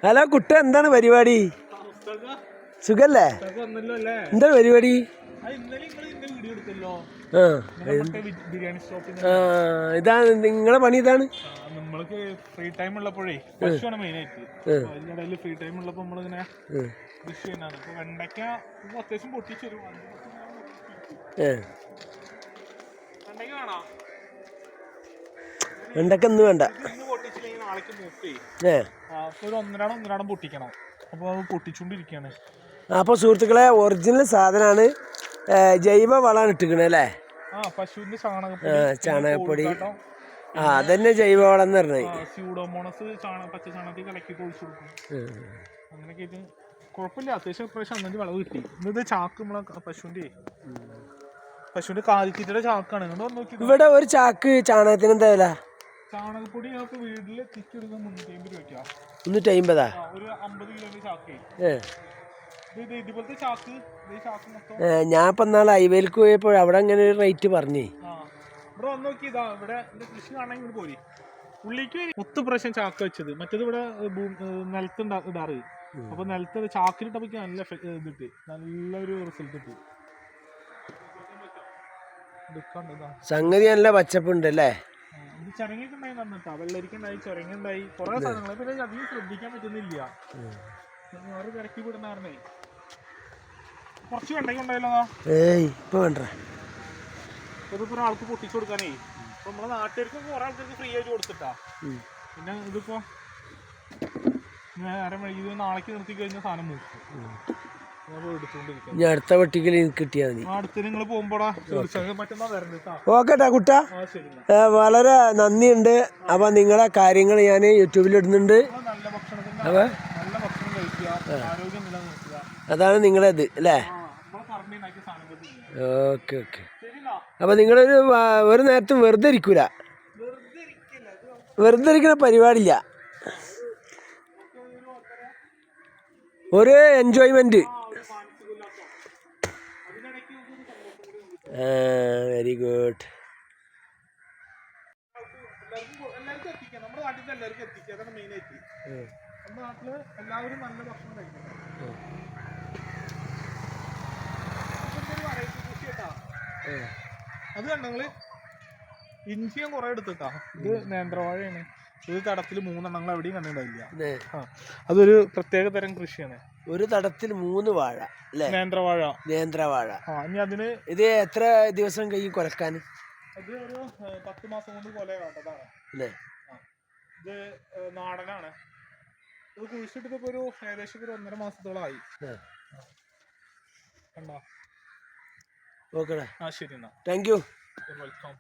Hello കുട്ട, എന്താണ് പരിപാടി? സുഖല്ലേ? എന്താണ് പരിപാടി? ഇതാണ് നിങ്ങളെ പണി? ഇതാണ് നമ്മൾക്ക് ഫ്രീ ടൈം ഉള്ളപ്പോഴേ പശുവാണ് മെയിൻ ആയിട്ട്. അതിനിടയിൽ ഫ്രീ ടൈം ഉള്ളപ്പോ നമ്മളിങ്ങനെ കൃഷി ചെയ്യുന്നതാണ്. ഇപ്പൊ വെണ്ടയ്ക്ക അത്യാവശ്യം പൊട്ടിച്ചു വരും. വെണ്ടയ്ക്ക വേണോ? വെണ്ടയ്ക്ക ഇന്ന് വേണ്ട. ഇന്ന് പൊട്ടിച്ചില്ലെങ്കിൽ നാളേക്ക് മൂക്കേ ഒരു ഒന്നരാടം പൊട്ടിക്കണം. അപ്പൊ അത് പൊട്ടിച്ചോണ്ടിരിക്കുകയാണ്. അപ്പോൾ സുഹൃത്തുക്കളെ, ഒറിജിനൽ സാധനമാണ്. ജൈവ വളമാണ് ഇട്ടിക്കണേ അല്ലേ? പശുവിന്റെ ചാണകപ്പൊടി. അതന്നെ ജൈവ വളം എന്ന് പറഞ്ഞത്. സ്യൂഡോമോണസ് പച്ച ചാണകത്തിൽ കലക്കി ഒഴിച്ചു കൊടുക്കും. അങ്ങനെയൊക്കെ ഇത് കുഴപ്പമില്ല. അത്യാവശ്യം പ്രാവശ്യം അന്നത്തെ വിളവ് കിട്ടി. ഇത് ചാക്ക് നമ്മളെ പശുവിന്റെ കാലിത്തീറ്റയുടെ ചാക്കാണ്. ഇവിടെ ഒരു ചാക്ക് ചാണകത്തിന് എന്താ വില? ചാണകപ്പൊടി നമുക്ക് വീട്ടിൽ തിരിച്ചെടുക്കാൻ 350 രൂപ. 350? ഒരു 50 കിലോന്റെ ചാക്ക്. ഇതുപോലത്തെ ചാക്ക് ഞാൻ ഇപ്പൊ നാളെ ഹൈവേയിലേക്ക് പോയപ്പോൾ അവിടെ അങ്ങനെ ഒരു റേറ്റ് പറഞ്ഞേ. ഇവിടെ വന്ന് നോക്കിയതാ. ഇവിടെ കൃഷി കാണാൻ പോരി ഉള്ളിക്ക് 10 പ്രാവശ്യം ചാക്ക് വെച്ചത്. മറ്റേത് ഇവിടെ നിലത്ത് ഇടാറ്. അപ്പൊ നിലത്ത് ചാക്കിലിട്ടപ്പോ നല്ല ഇതിട്ട് നല്ലൊരു റിസൾട്ട് കിട്ടി. സംഗതി നല്ല പച്ചപ്പുണ്ട് അല്ലേ? ഇത് ചരങ്ങൊക്കെ ഉണ്ടായി നന്നിട്ടാ. വെള്ളരിക്കുണ്ടായി, ചൊരങ്ങുണ്ടായി, കുറെ സാധനങ്ങൾ. പിന്നെ അധികം ശ്രദ്ധിക്കാൻ പറ്റുന്നില്ല. വേറെ തിരക്കി വിടുന്നായിരുന്നേ. കുറച്ച് വെണ്ടയ്ക്ക ഉണ്ടായല്ലോ. ഇപ്പൊ വേണ്ട. ഇതിപ്പോ ഒരാൾക്ക് പൊട്ടിച്ചു കൊടുക്കാനേ. ഇപ്പൊ നമ്മളെ നാട്ടുകാർക്ക് കുറെ ആൾക്കാർക്ക് ഫ്രീ ആയിട്ട് കൊടുത്തിട്ടാ. പിന്നെ ഇതിപ്പോ നേരം വൈകി നാളേക്ക് നിർത്തി കഴിഞ്ഞ സാധനം അടുത്ത വെട്ടിക്കൽ കിട്ടിയാ മതി. അടുത്ത് നിങ്ങൾ പോകുമ്പോടാ മറ്റന്നാ വരണ്ട. ഓക്കെട്ടാ കുട്ട, വളരെ നന്ദിയുണ്ട്. അപ്പൊ നിങ്ങളെ കാര്യങ്ങൾ ഞാൻ യൂട്യൂബിൽ ഇടുന്നുണ്ട്. നല്ല ഭക്ഷണം കഴിക്കുക, ആരോഗ്യം നിലനിർത്തുക. അതാണ് നിങ്ങളത് അല്ലേ? Okay okay. അപ്പൊ നിങ്ങളൊരു ഒരു നേരത്തും വെറുതെ ഇരിക്കൂല. വെറുതെ ഇരിക്കുന്ന പരിപാടിയില്ല. ഒരു എൻജോയ്മെന്റ്. Very good. നമ്മുടെ നാട്ടിൽ എല്ലാവർക്കും എത്തിക്കുക. അതാണ് മെയിൻ ആയിട്ട്. നമ്മുടെ നാട്ടില് എല്ലാവരും നല്ല ഭക്ഷണം കഴിക്കണം. അത് കണ്ടങ്ങള് ഇഞ്ചി ഞാൻ കുറെ എടുത്തിട്ടാ. ഇത് നേന്ത്രവാഴയാണ്. ഒരു തടത്തിൽ 3 എണ്ണങ്ങൾ എവിടെയും കണ്ടിട്ടുണ്ടായില്ല. അതൊരു പ്രത്യേക തരം കൃഷിയാണ്. ഒരു തടത്തിൽ 3 വാഴ അല്ലേ? നേന്ത്രവാഴ. ഇനി അതിന് ഇത് എത്ര ദിവസം കഴിയും കൊലക്കാൻ? അത് ഒരു 10 മാസം കൊണ്ട് കൊല വേണ്ടതാണ്. ഇത് നാടനാണ്. ഇത് കുഴിച്ചിട്ടിപ്പോ ഒരു ഏകദേശം ഒരു 1.5 മാസത്തോളമായി. കണ്ടോ? ഓക്കെടാ. ശരി എന്നാ. Thank you. വെൽക്കം.